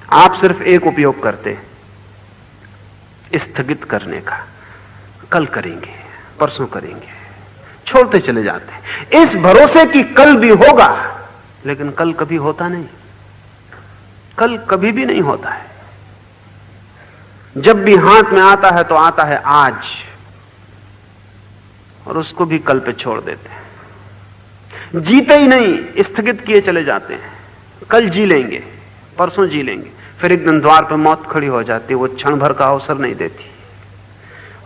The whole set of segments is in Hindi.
आप सिर्फ एक उपयोग करते हैं, स्थगित करने का। कल करेंगे, परसों करेंगे, छोड़ते चले जाते हैं इस भरोसे कि कल भी होगा, लेकिन कल कभी होता नहीं। कल कभी भी नहीं होता है। जब भी हाथ में आता है तो आता है आज, और उसको भी कल पे छोड़ देते हैं। जीते ही नहीं, स्थगित किए चले जाते हैं। कल जी लेंगे, परसों जी लेंगे, फिर एक दिन द्वार पर मौत खड़ी हो जाती है, वो क्षण भर का अवसर नहीं देती,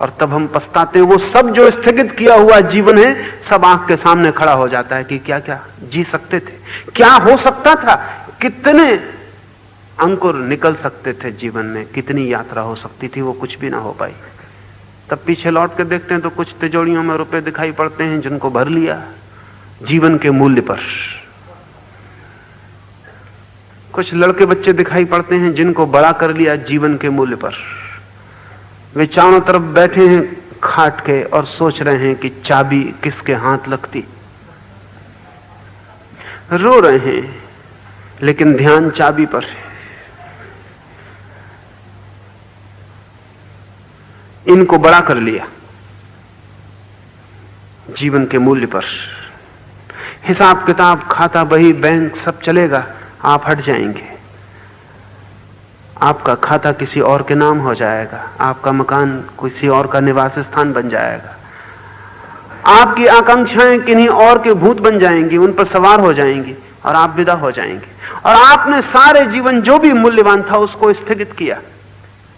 और तब हम पछताते हैं। वो सब जो स्थगित किया हुआ जीवन है, सब आंख के सामने खड़ा हो जाता है कि क्या क्या जी सकते थे, क्या हो सकता था, कितने अंकुर निकल सकते थे जीवन में, कितनी यात्रा हो सकती थी, वो कुछ भी ना हो पाई। तब पीछे लौट के देखते हैं तो कुछ तिजोरियों में रुपए दिखाई पड़ते हैं जिनको भर लिया जीवन के मूल्य पर। कुछ लड़के बच्चे दिखाई पड़ते हैं जिनको बड़ा कर लिया जीवन के मूल्य पर। वे चारों तरफ बैठे हैं खाट के और सोच रहे हैं कि चाबी किसके हाथ लगती। रो रहे हैं लेकिन ध्यान चाबी पर है। इनको बड़ा कर लिया जीवन के मूल्य पर। हिसाब किताब, खाता बही, बैंक सब चलेगा, आप हट जाएंगे। आपका खाता किसी और के नाम हो जाएगा, आपका मकान किसी और का निवास स्थान बन जाएगा, आपकी आकांक्षाएं किन्हीं और के भूत बन जाएंगी, उन पर सवार हो जाएंगी और आप विदा हो जाएंगे। और आपने सारे जीवन जो भी मूल्यवान था उसको स्थगित किया।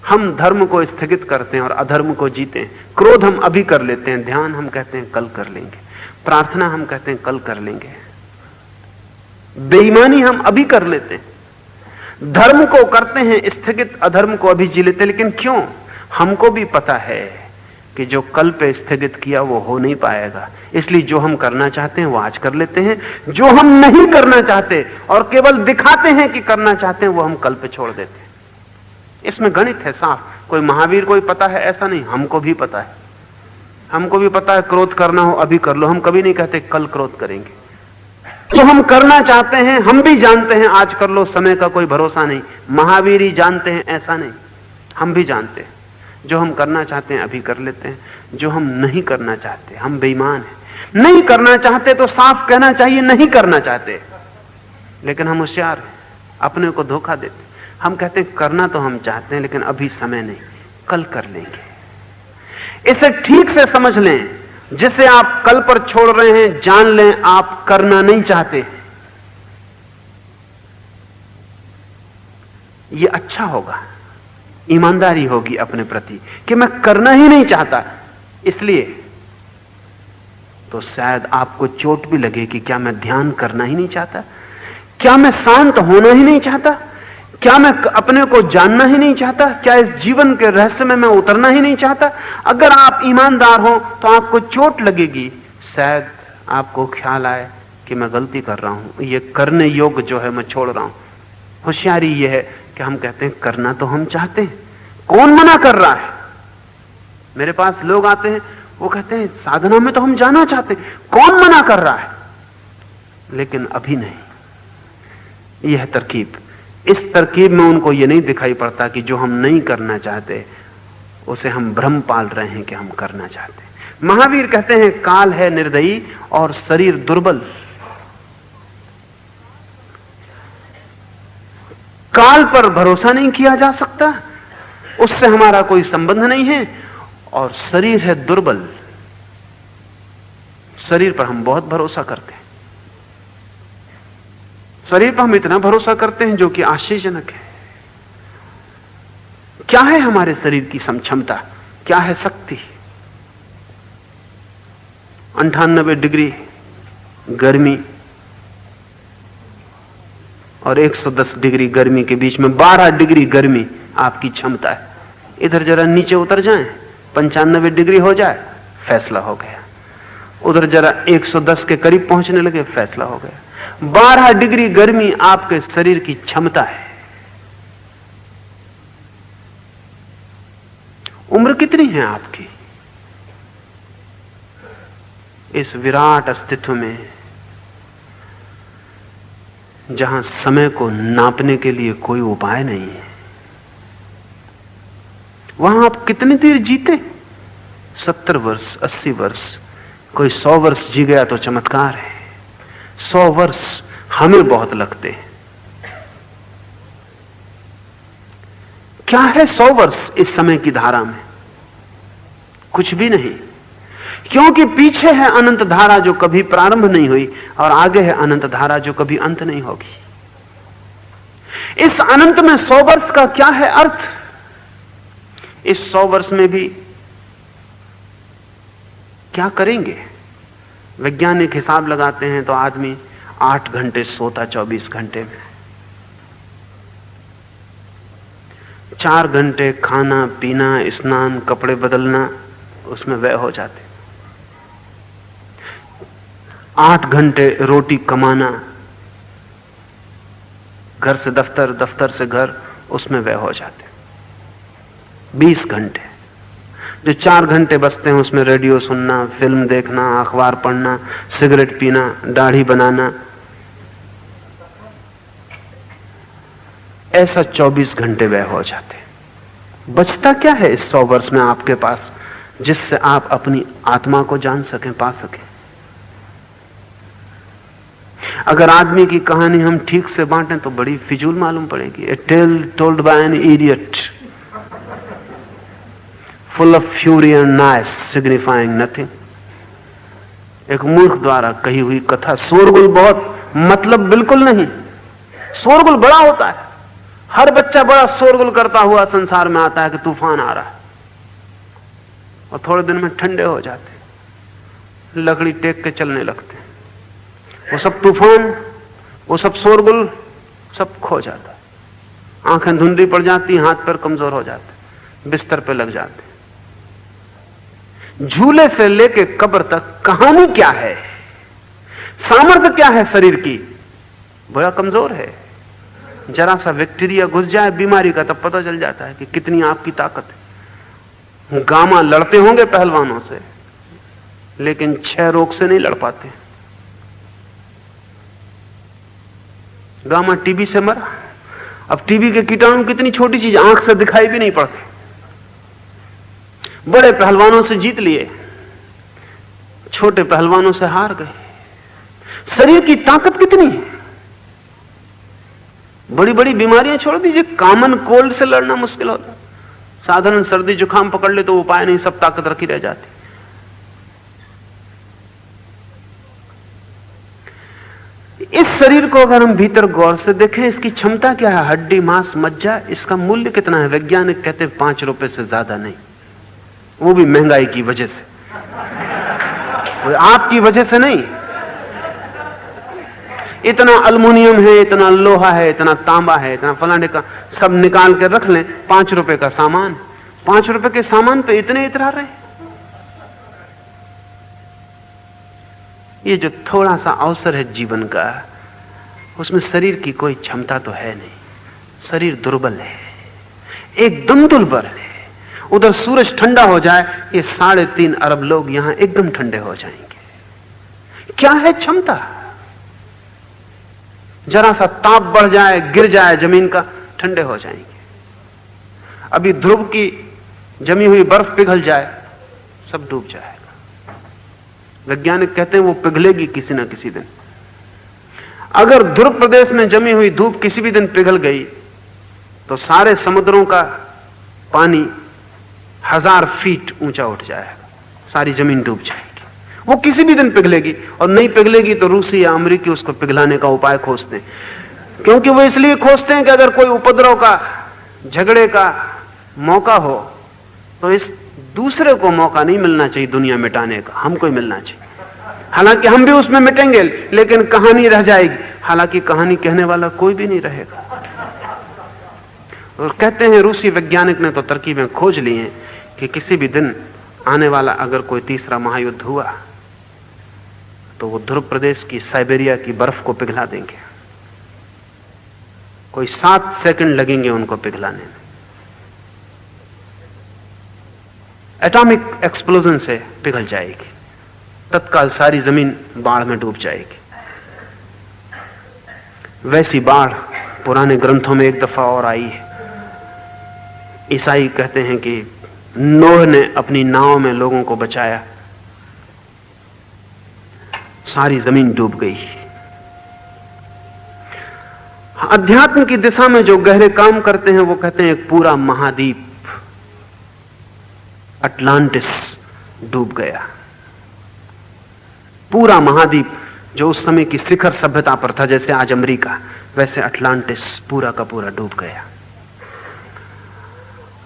हम धर्म को स्थगित करते हैं और अधर्म को जीते हैं। क्रोध हम अभी कर लेते हैं, ध्यान हम कहते हैं कल कर लेंगे, प्रार्थना हम कहते हैं कल कर लेंगे, बेईमानी हम अभी कर लेते हैं। धर्म को करते हैं स्थगित, अधर्म को अभी जी लेते हैं। लेकिन क्यों? हमको भी पता है कि जो कल पे स्थगित किया वो हो नहीं पाएगा, इसलिए जो हम करना चाहते हैं वो आज कर लेते हैं। जो हम नहीं करना चाहते और केवल दिखाते हैं कि करना चाहते हैं, वो हम कल पे छोड़ देते हैं। इसमें गणित है साफ। कोई महावीर कोई पता है ऐसा नहीं, हमको भी पता है। हमको भी पता है क्रोध करना हो अभी कर लो, हम कभी नहीं कहते कल क्रोध करेंगे। तो हम करना चाहते हैं, हम भी जानते हैं आज कर लो, समय का कोई भरोसा नहीं। महावीर ही जानते हैं ऐसा नहीं, हम भी जानते हैं। जो हम करना चाहते हैं अभी कर लेते हैं, जो हम नहीं करना चाहते, हम बेईमान हैं। नहीं करना चाहते तो साफ कहना चाहिए नहीं करना चाहते, लेकिन हम होशियार हैं, अपने को धोखा देते। हम कहते हैं करना तो हम चाहते हैं लेकिन अभी समय नहीं, कल कर लेंगे। इसे ठीक से समझ लें, जिसे आप कल पर छोड़ रहे हैं जान लें आप करना नहीं चाहते। यह अच्छा होगा, ईमानदारी होगी अपने प्रति कि मैं करना ही नहीं चाहता। इसलिए तो शायद आपको चोट भी लगे कि क्या मैं ध्यान करना ही नहीं चाहता, क्या मैं शांत होना ही नहीं चाहता, क्या मैं अपने को जानना ही नहीं चाहता, क्या इस जीवन के रहस्य में मैं उतरना ही नहीं चाहता। अगर आप ईमानदार हो तो आपको चोट लगेगी, शायद आपको ख्याल आए कि मैं गलती कर रहा हूं, ये करने योग्य जो है मैं छोड़ रहा हूं। होशियारी यह है कि हम कहते हैं करना तो हम चाहते हैं, कौन मना कर रहा है। मेरे पास लोग आते हैं, वो कहते हैं साधना में तो हम जाना चाहते हैं, कौन मना कर रहा है, लेकिन अभी नहीं। यह तरकीब, इस तरकीब में उनको यह नहीं दिखाई पड़ता कि जो हम नहीं करना चाहते उसे हम भ्रम पाल रहे हैं कि हम करना चाहते हैं। महावीर कहते हैं काल है निर्दयी और शरीर दुर्बल। काल पर भरोसा नहीं किया जा सकता, उससे हमारा कोई संबंध नहीं है, और शरीर है दुर्बल। शरीर पर हम बहुत भरोसा करते हैं, शरीर पर हम इतना भरोसा करते हैं जो कि आश्चर्यजनक है। क्या है हमारे शरीर की क्षमता, क्या है शक्ति? 98 डिग्री गर्मी और 110 डिग्री गर्मी के बीच में 12 डिग्री गर्मी आपकी क्षमता है। इधर जरा नीचे उतर जाएं, 95 डिग्री हो जाए, फैसला हो गया। उधर जरा 110 के करीब पहुंचने लगे, फैसला हो गया। 12 डिग्री गर्मी आपके शरीर की क्षमता है। उम्र कितनी है आपकी इस विराट अस्तित्व में? जहां समय को नापने के लिए कोई उपाय नहीं है, वहां आप कितनी देर जीते? 70 वर्ष, 80 वर्ष, कोई 100 वर्ष जी गया तो चमत्कार है। 100 वर्ष हमें बहुत लगते हैं। क्या है 100 वर्ष इस समय की धारा में? कुछ भी नहीं, क्योंकि पीछे है अनंत धारा जो कभी प्रारंभ नहीं हुई, और आगे है अनंत धारा जो कभी अंत नहीं होगी। इस अनंत में 100 वर्ष का क्या है अर्थ? इस 100 वर्ष में भी क्या करेंगे? वैज्ञानिक हिसाब लगाते हैं तो आदमी 8 घंटे सोता 24 घंटे में, 4 घंटे खाना पीना स्नान कपड़े बदलना उसमें व्यय हो जाते, 8 घंटे रोटी कमाना, घर से दफ्तर, दफ्तर से घर, उसमें व्यय हो जाते 20 घंटे। जो 4 घंटे बचते हैं उसमें रेडियो सुनना, फिल्म देखना, अखबार पढ़ना, सिगरेट पीना, दाढ़ी बनाना, ऐसा 24 घंटे व्यय हो जाते। बचता क्या है इस 100 वर्ष में आपके पास जिससे आप अपनी आत्मा को जान सकें, पा सकें? अगर आदमी की कहानी हम ठीक से बांटें तो बड़ी फिजूल मालूम पड़ेगी। A tale told by an idiot full of fury and nice signifying nothing. एक मूर्ख द्वारा कही हुई कथा, शोरगुल बहुत, मतलब बिल्कुल नहीं। शोरगुल बड़ा होता है, हर बच्चा बड़ा शोरगुल करता हुआ संसार में आता है कि तूफान आ रहा है, और थोड़े दिन में ठंडे हो जाते, लकड़ी टेक के चलने लगते। वो सब तूफान, वो सब शोरगुल, सब खो जाता, आंखें धुंधली पड़ जाती, हाथ पैर कमजोर हो जाते, बिस्तर पे लग जाते। झूले से लेके कब्र तक कहानी क्या है, सामर्थ्य क्या है शरीर की? बड़ा कमजोर है। जरा सा बैक्टीरिया घुस जाए बीमारी का, तब पता चल जाता है कि कितनी आपकी ताकत है। गामा लड़ते होंगे पहलवानों से, लेकिन 6 रोग से नहीं लड़ पाते। गामा टीबी से मरा, अब टीबी के कीटाणु कितनी छोटी चीज, आंख से दिखाई भी नहीं पड़ते। बड़े पहलवानों से जीत लिए, छोटे पहलवानों से हार गए। शरीर की ताकत कितनी है। बड़ी बड़ी बीमारियां छोड़ दीजिए, कॉमन कोल्ड से लड़ना मुश्किल होता, साधारण सर्दी जुकाम पकड़ ले तो उपाय नहीं, सब ताकत रखी रह जाती। इस शरीर को अगर हम भीतर गौर से देखें, इसकी क्षमता क्या है? हड्डी मांस मज्जा, इसका मूल्य कितना है? वैज्ञानिक कहते हैं 5 रुपए से ज्यादा नहीं, वो भी महंगाई की वजह से, आपकी वजह से नहीं। इतना अल्युमिनियम है, इतना लोहा है, इतना तांबा है, इतना फलाने का, सब निकाल के रख लें, 5 रुपए का सामान, 5 रुपए के सामान पे इतने इतरा रहे। ये जो थोड़ा सा अवसर है जीवन का, उसमें शरीर की कोई क्षमता तो है नहीं। शरीर दुर्बल है, एकदम दुर्बल है। उधर सूरज ठंडा हो जाए, ये 3.5 अरब लोग यहां एकदम ठंडे हो जाएंगे। क्या है क्षमता? जरा सा ताप बढ़ जाए, गिर जाए जमीन का, ठंडे हो जाएंगे। अभी ध्रुव की जमी हुई बर्फ पिघल जाए, सब डूब जाएगा। वैज्ञानिक कहते हैं वो पिघलेगी किसी न किसी दिन। अगर ध्रुव प्रदेश में जमी हुई धूप किसी भी दिन पिघल गई तो सारे समुद्रों का पानी 1000 फीट ऊंचा उठ जाएगा, सारी जमीन डूब जाएगी। वो किसी भी दिन पिघलेगी, और नहीं पिघलेगी तो रूसी या अमेरिकी उसको पिघलाने का उपाय खोजते हैं, क्योंकि वो इसलिए खोजते हैं कि अगर कोई उपद्रव का, झगड़े का मौका हो तो इस दूसरे को मौका नहीं मिलना चाहिए दुनिया मिटाने का, हमको ही मिलना चाहिए। हालांकि हम भी उसमें मिटेंगे, लेकिन कहानी रह जाएगी। हालांकि कहानी कहने वाला कोई भी नहीं रहेगा। और कहते हैं रूसी वैज्ञानिक ने तो तरकीबें खोज ली हैं कि किसी भी दिन आने वाला अगर कोई तीसरा महायुद्ध हुआ तो वो ध्रुव प्रदेश की, साइबेरिया की बर्फ को पिघला देंगे। कोई 7 सेकंड लगेंगे उनको पिघलाने में। एटॉमिक एक्सप्लोजन से पिघल जाएगी, तत्काल सारी जमीन बाढ़ में डूब जाएगी। वैसी बाढ़ पुराने ग्रंथों में एक दफा और आई है। ईसाई कहते हैं कि नूह ने अपनी नाव में लोगों को बचाया, सारी जमीन डूब गई। अध्यात्म की दिशा में जो गहरे काम करते हैं वो कहते हैं एक पूरा महाद्वीप अटलांटिस डूब गया। पूरा महाद्वीप जो उस समय की शिखर सभ्यता पर था, जैसे आज अमेरिका, वैसे अटलांटिस पूरा का पूरा डूब गया।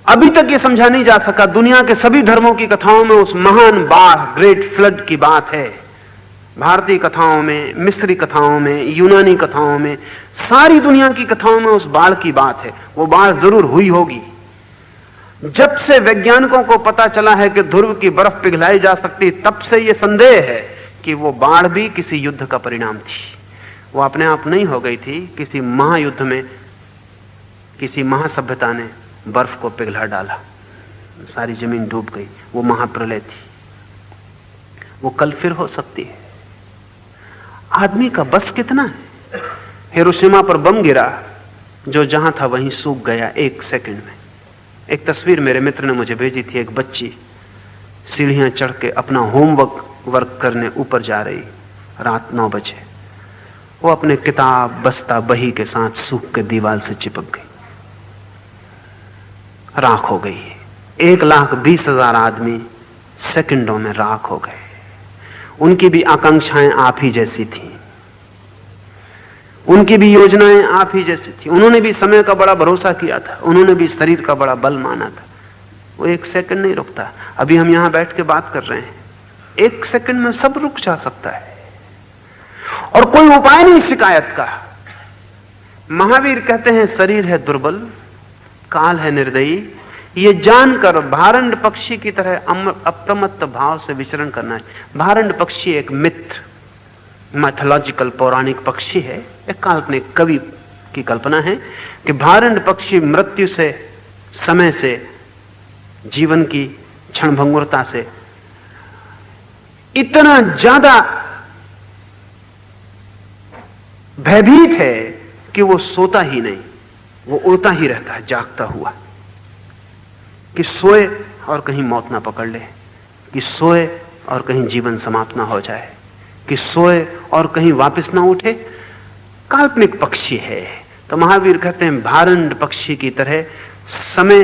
अभी तक ये समझा नहीं जा सका। दुनिया के सभी धर्मों की कथाओं में उस महान बाढ़, ग्रेट फ्लड की बात है। भारतीय कथाओं में, मिस्री कथाओं में, यूनानी कथाओं में, सारी दुनिया की कथाओं में उस बाढ़ की बात है। वो बाढ़ जरूर हुई होगी। जब से वैज्ञानिकों को पता चला है कि ध्रुव की बर्फ पिघलाई जा सकती, तब से यह संदेह है कि वो बाढ़ भी किसी युद्ध का परिणाम थी। वो अपने आप नहीं हो गई थी, किसी महायुद्ध में किसी महासभ्यता ने बर्फ को पिघला डाला, सारी जमीन डूब गई। वो महाप्रलय थी। वो कल फिर हो सकती है। आदमी का बस कितना है? हिरोशिमा पर बम गिरा, जो जहां था वहीं सूख गया 1 सेकंड में। एक तस्वीर मेरे मित्र ने मुझे भेजी थी। एक बच्ची सीढ़ियां चढ़ के अपना होमवर्क करने ऊपर जा रही, रात 9 बजे। वो अपने किताब, बस्ता, बही के साथ सूख के दीवार से चिपक गई, राख हो गई। 1,20,000 आदमी सेकंडों में राख हो गए। उनकी भी आकांक्षाएं आप ही जैसी थी, उनकी भी योजनाएं आप ही जैसी थी। उन्होंने भी समय का बड़ा भरोसा किया था, उन्होंने भी शरीर का बड़ा बल माना था। वो 1 सेकंड नहीं रुकता। अभी हम यहां बैठ के बात कर रहे हैं, 1 सेकंड में सब रुक जा सकता है और कोई उपाय नहीं शिकायत का। महावीर कहते हैं शरीर है दुर्बल, काल है निर्दयी। ये जानकर भारंड पक्षी की तरह अप्रमत्त भाव से विचरण करना है। भारंड पक्षी एक मिथ, मैथोलॉजिकल पौराणिक पक्षी है। एक काल्पनिक कवि की कल्पना है कि भारंड पक्षी मृत्यु से, समय से, जीवन की क्षणभंगुरता से इतना ज्यादा भयभीत है कि वो सोता ही नहीं, वो उड़ता ही रहता है जागता हुआ, कि सोए और कहीं मौत ना पकड़ ले, कि सोए और कहीं जीवन समाप्त ना हो जाए, कि सोए और कहीं वापस ना उठे। काल्पनिक पक्षी है। तो महावीर कहते हैं भारंड पक्षी की तरह समय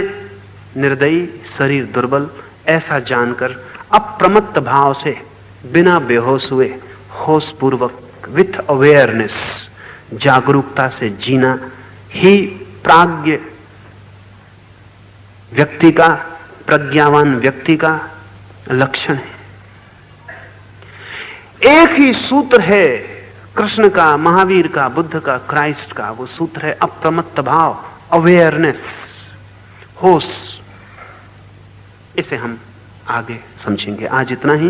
निर्दयी, शरीर दुर्बल, ऐसा जानकर अप्रमत्त भाव से, बिना बेहोश हुए, होश पूर्वक, विथ अवेयरनेस, जागरूकता से जीना ही प्राज्ञ व्यक्ति का, प्रज्ञावान व्यक्ति का लक्षण है। एक ही सूत्र है कृष्ण का, महावीर का, बुद्ध का, क्राइस्ट का। वो सूत्र है अप्रमत्त भाव, अवेयरनेस, होश। इसे हम आगे समझेंगे। आज इतना ही।